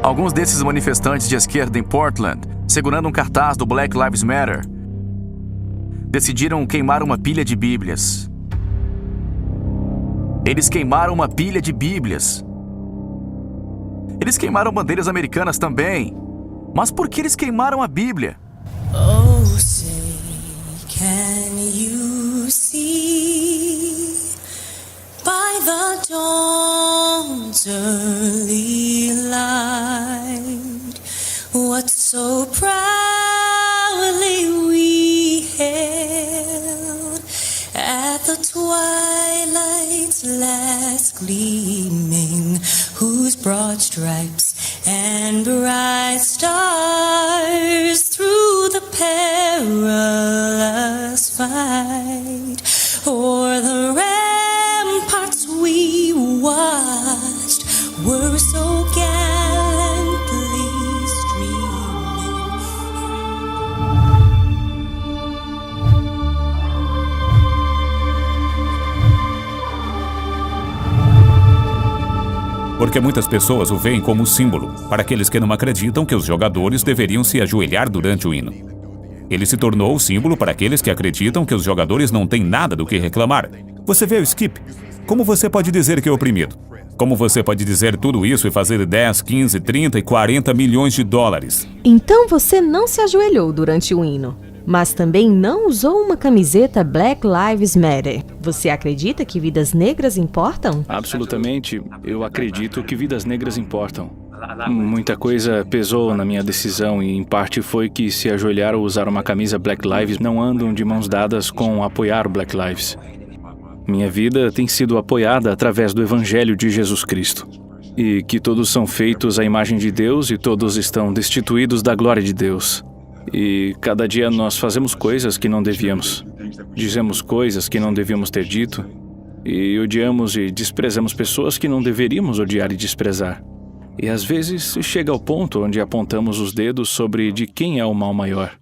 Alguns desses manifestantes de esquerda em Portland, segurando um cartaz do Black Lives Matter, decidiram queimar uma pilha de Bíblias. Eles queimaram uma pilha de Bíblias. Eles queimaram bandeiras americanas também. Mas por que eles queimaram a Bíblia? Oh, say, can you see by the dawn's early light what so proudly we hailed at the twilight's last gleaming, whose broad stripes and bright stars through the perilous fight o'er the ramparts we watched were so gallantly streaming. Porque muitas pessoas o veem como símbolo, para aqueles que não acreditam que os jogadores deveriam se ajoelhar durante o hino. Ele se tornou o símbolo para aqueles que acreditam que os jogadores não têm nada do que reclamar. Você vê o Skip? Como você pode dizer que é oprimido? Como você pode dizer tudo isso e fazer 10, 15, 30 e 40 milhões de dólares? Então você não se ajoelhou durante o hino, mas também não usou uma camiseta Black Lives Matter. Você acredita que vidas negras importam? Absolutamente. Eu acredito que vidas negras importam. Muita coisa pesou na minha decisão e, em parte, foi que se ajoelhar ou usar uma camisa Black Lives não andam de mãos dadas com apoiar o Black Lives. Minha vida tem sido apoiada através do Evangelho de Jesus Cristo. E que todos são feitos à imagem de Deus e todos estão destituídos da glória de Deus. E cada dia nós fazemos coisas que não devíamos. Dizemos coisas que não devíamos ter dito. E odiamos e desprezamos pessoas que não deveríamos odiar e desprezar. E às vezes chega ao ponto onde apontamos os dedos sobre de quem é o mal maior.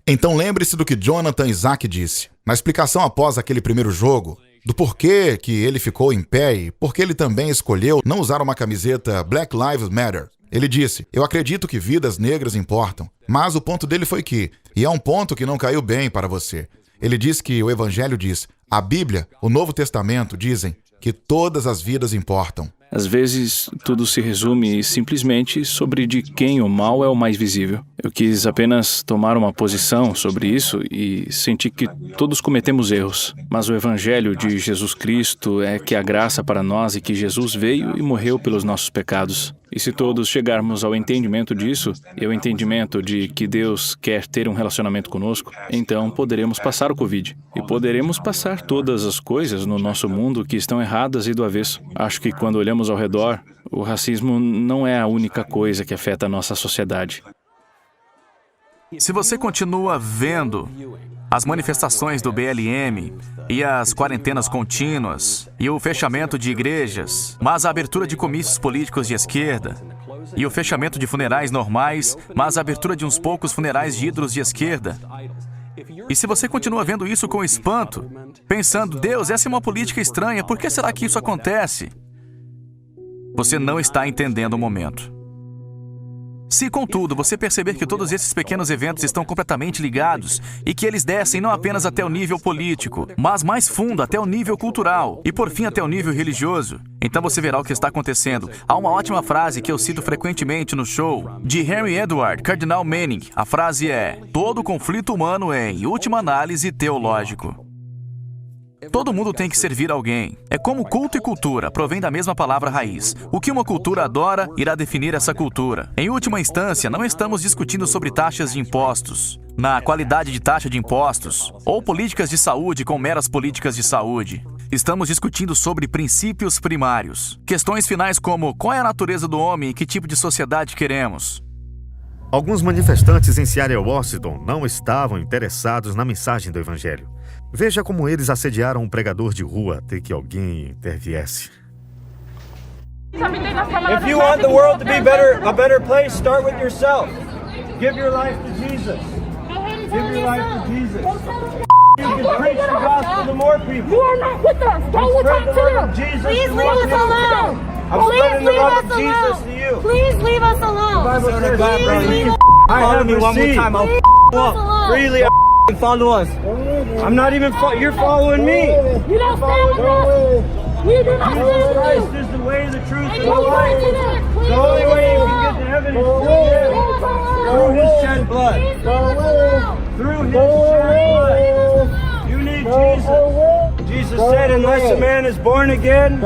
Então lembre-se do que Jonathan Isaac disse. Na explicação após aquele primeiro jogo, do porquê que ele ficou em pé e porque ele também escolheu não usar uma camiseta Black Lives Matter. Ele disse, eu acredito que vidas negras importam, mas o ponto dele foi que, e é um ponto que não caiu bem para você, ele disse que o Evangelho diz, a Bíblia, o Novo Testamento dizem que todas as vidas importam. Às vezes, tudo se resume simplesmente sobre de quem o mal é o mais visível. Eu quis apenas tomar uma posição sobre isso e senti que todos cometemos erros. Mas o Evangelho de Jesus Cristo é que a graça para nós e que Jesus veio e morreu pelos nossos pecados. E se todos chegarmos ao entendimento disso, e ao entendimento de que Deus quer ter um relacionamento conosco, então poderemos passar o Covid. E poderemos passar todas as coisas no nosso mundo que estão erradas e do avesso. Acho que quando olhamos ao redor, o racismo não é a única coisa que afeta a nossa sociedade. Se você continua vendo as manifestações do BLM e as quarentenas contínuas e o fechamento de igrejas, mas a abertura de comícios políticos de esquerda e o fechamento de funerais normais, mas a abertura de uns poucos funerais de ídolos de esquerda. E se você continua vendo isso com espanto, pensando, Deus, essa é uma política estranha, por que será que isso acontece? Você não está entendendo o momento. Se, contudo, você perceber que todos esses pequenos eventos estão completamente ligados e que eles descem não apenas até o nível político, mas mais fundo até o nível cultural e, por fim, até o nível religioso, então você verá o que está acontecendo. Há uma ótima frase que eu cito frequentemente no show, de Henry Edward Cardinal Manning. A frase é, todo conflito humano é, em última análise, teológico. Todo mundo tem que servir alguém. É como culto e cultura, provém da mesma palavra raiz. O que uma cultura adora irá definir essa cultura. Em última instância, não estamos discutindo sobre taxas de impostos, na qualidade de taxa de impostos, ou políticas de saúde com meras políticas de saúde. Estamos discutindo sobre princípios primários. Questões finais como qual é a natureza do homem e que tipo de sociedade queremos. Alguns manifestantes em Seattle, Washington, não estavam interessados na mensagem do Evangelho. Veja como eles assediaram um pregador de rua até que alguém interviesse. If you want the world to be a better place, start with yourself. Give your life to Jesus. Give your life to Jesus. You can preach the gospel to more people. You are not with us. Go and talk to them. Please leave us alone. Please leave us life of Jesus to you. Please leave us alone. Bible says, Please leave us I have alone. received. Leave us alone. Freely follow us. I'm not even you're following me. You don't stand with us. We do not stand Jesus with Christ you. is the way, the truth, And and the you life. can't do that. Please The only leave way us you can get alone. to heaven is Leave us alone. through His shed blood. Please leave us alone. Through His shed blood. You need Jesus. Jesus said, unless a man is born again,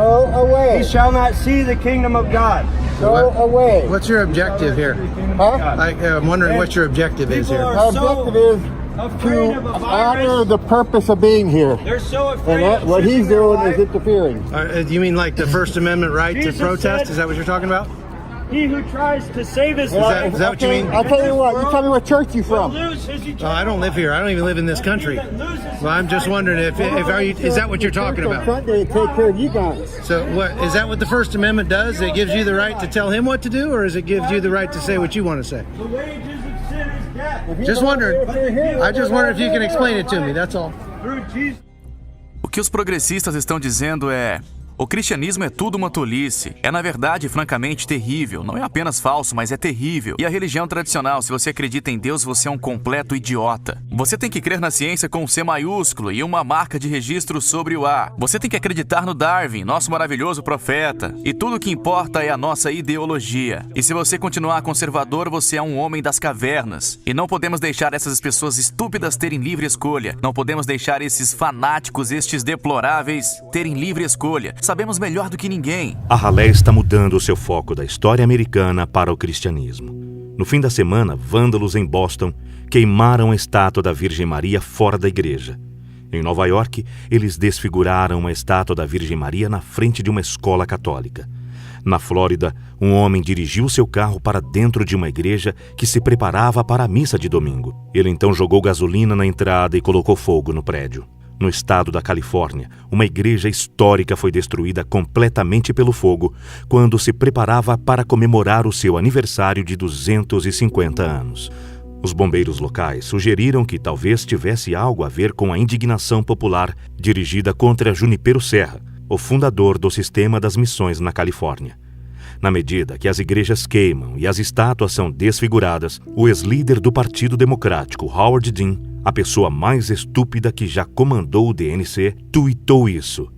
he shall not see the kingdom of God. Go away. What's your objective here? I'm wondering what your objective is here. Our objective is to honor the purpose of being here. They're so afraid of what he's losing their doing life. is interfering. Do you mean like the First Amendment right Jesus to protest? said- Is that what you're talking about? He who tries to save his that- life. is that what you mean? I'll tell you what. You tell me what church you from. Lose his eternal I don't live here. I don't even live in this country. Well, I'm just wondering if is that what you're talking about? They take care of you guys. So what is that what the First Amendment does? It gives you the right to tell him what to do, or does it give you the right to say what you want to say? The wages of sin is death. Just wondering. I just wonder if you can explain it to me. That's all. Through Jesus. O que os progressistas estão dizendo é: o cristianismo é tudo uma tolice. É, na verdade, francamente terrível. Não é apenas falso, mas é terrível. E a religião tradicional, se você acredita em Deus, você é um completo idiota. Você tem que crer na ciência com um C maiúsculo e uma marca de registro sobre o A. Você tem que acreditar no Darwin, nosso maravilhoso profeta. E tudo o que importa é a nossa ideologia. E se você continuar conservador, você é um homem das cavernas. E não podemos deixar essas pessoas estúpidas terem livre escolha. Não podemos deixar esses fanáticos, estes deploráveis, terem livre escolha. Sabemos melhor do que ninguém. A ralé está mudando o seu foco da história americana para o cristianismo. No fim da semana, vândalos em Boston queimaram a estátua da Virgem Maria fora da igreja. Em Nova York, eles desfiguraram a estátua da Virgem Maria na frente de uma escola católica. Na Flórida, um homem dirigiu seu carro para dentro de uma igreja que se preparava para a missa de domingo. Ele então jogou gasolina na entrada e colocou fogo no prédio. No estado da Califórnia, uma igreja histórica foi destruída completamente pelo fogo quando se preparava para comemorar o seu aniversário de 250 anos. Os bombeiros locais sugeriram que talvez tivesse algo a ver com a indignação popular dirigida contra Junipero Serra, o fundador do sistema das missões na Califórnia. Na medida que as igrejas queimam e as estátuas são desfiguradas, o ex-líder do Partido Democrático, Howard Dean, a pessoa mais estúpida que já comandou o DNC, tuitou isso.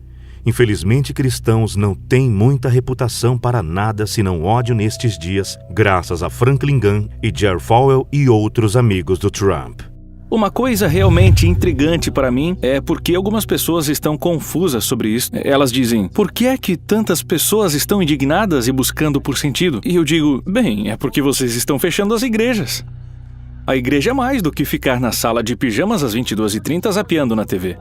Infelizmente, cristãos não têm muita reputação para nada senão ódio nestes dias, graças a Franklin Gunn e Jerry Falwell e outros amigos do Trump. Uma coisa realmente intrigante para mim é porque algumas pessoas estão confusas sobre isso. Elas dizem, por que é que tantas pessoas estão indignadas e buscando por sentido? E eu digo, bem, é porque vocês estão fechando as igrejas. A igreja é mais do que ficar na sala de pijamas às 22h30 zapeando na TV.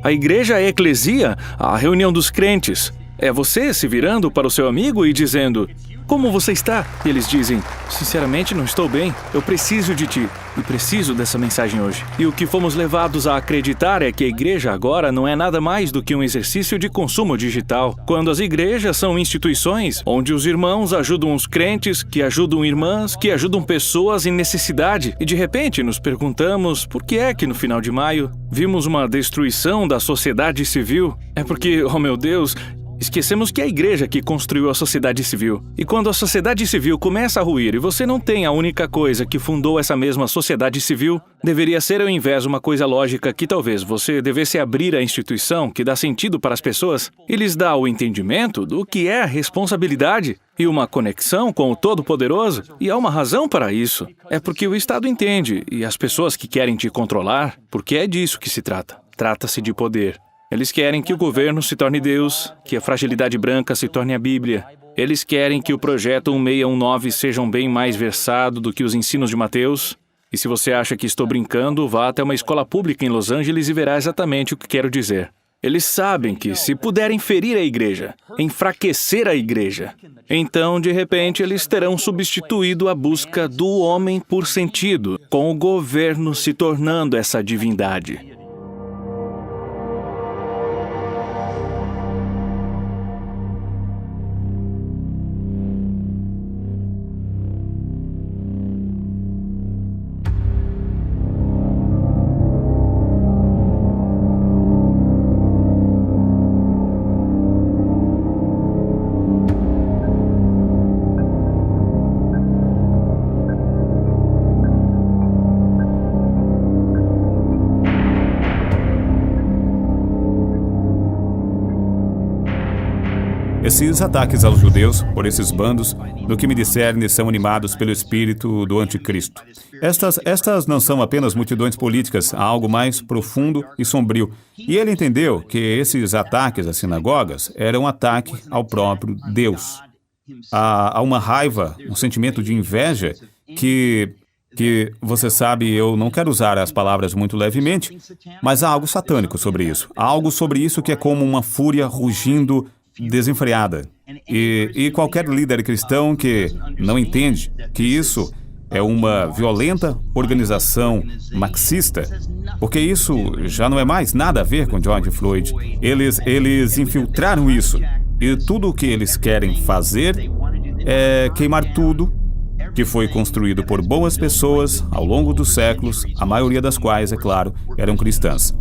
A igreja é a eclesia, a reunião dos crentes. É você se virando para o seu amigo e dizendo, como você está? E eles dizem, sinceramente não estou bem, eu preciso de ti e preciso dessa mensagem hoje. E o que fomos levados a acreditar é que a igreja agora não é nada mais do que um exercício de consumo digital, quando as igrejas são instituições onde os irmãos ajudam os crentes, que ajudam irmãs, que ajudam pessoas em necessidade. E de repente nos perguntamos por que é que no final de maio vimos uma destruição da sociedade civil? É porque, oh meu Deus, esquecemos que é a igreja que construiu a sociedade civil. E quando a sociedade civil começa a ruir e você não tem a única coisa que fundou essa mesma sociedade civil, deveria ser ao invés uma coisa lógica que talvez você devesse abrir a instituição que dá sentido para as pessoas e lhes dá o entendimento do que é a responsabilidade e uma conexão com o Todo-Poderoso. E há uma razão para isso. É porque o Estado entende e as pessoas que querem te controlar, porque é disso que se trata. Trata-se de poder. Eles querem que o governo se torne Deus, que a fragilidade branca se torne a Bíblia. Eles querem que o projeto 1619 seja bem mais versado do que os ensinos de Mateus. E se você acha que estou brincando, vá até uma escola pública em Los Angeles e verá exatamente o que quero dizer. Eles sabem que se puderem ferir a igreja, enfraquecer a igreja, então, de repente, eles terão substituído a busca do homem por sentido, com o governo se tornando essa divindade. Esses ataques aos judeus, por esses bandos, no que me discerne, são animados pelo espírito do anticristo. Estas não são apenas multidões políticas, há algo mais profundo e sombrio. E ele entendeu que esses ataques às sinagogas eram um ataque ao próprio Deus. Há uma raiva, um sentimento de inveja que você sabe, eu não quero usar as palavras muito levemente, mas há algo satânico sobre isso. Há algo sobre isso que é como uma fúria rugindo desenfreada. E qualquer líder cristão que não entende que isso é uma violenta organização marxista, porque isso já não é mais nada a ver com George Floyd. Eles infiltraram isso. E tudo o que eles querem fazer é queimar tudo que foi construído por boas pessoas ao longo dos séculos, a maioria das quais, é claro, eram cristãs.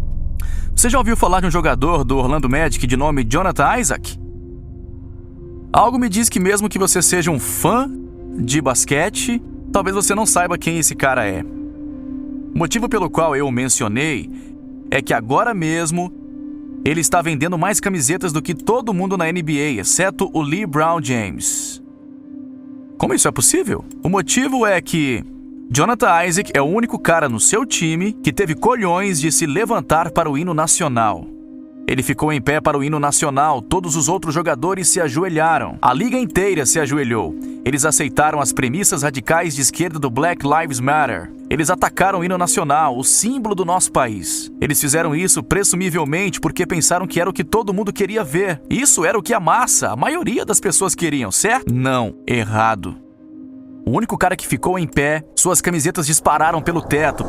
Você já ouviu falar de um jogador do Orlando Magic de nome Jonathan Isaac? Algo me diz que mesmo que você seja um fã de basquete, talvez você não saiba quem esse cara é. O motivo pelo qual eu o mencionei é que agora mesmo ele está vendendo mais camisetas do que todo mundo na NBA, exceto o LeBron James. Como isso é possível? O motivo é que Jonathan Isaac é o único cara no seu time que teve colhões de se levantar para o hino nacional. Ele ficou em pé para o hino nacional, todos os outros jogadores se ajoelharam. A liga inteira se ajoelhou. Eles aceitaram as premissas radicais de esquerda do Black Lives Matter. Eles atacaram o hino nacional, o símbolo do nosso país. Eles fizeram isso presumivelmente porque pensaram que era o que todo mundo queria ver. Isso era o que a maioria das pessoas queriam, certo? Não, errado. O único cara que ficou em pé, suas camisetas dispararam pelo teto.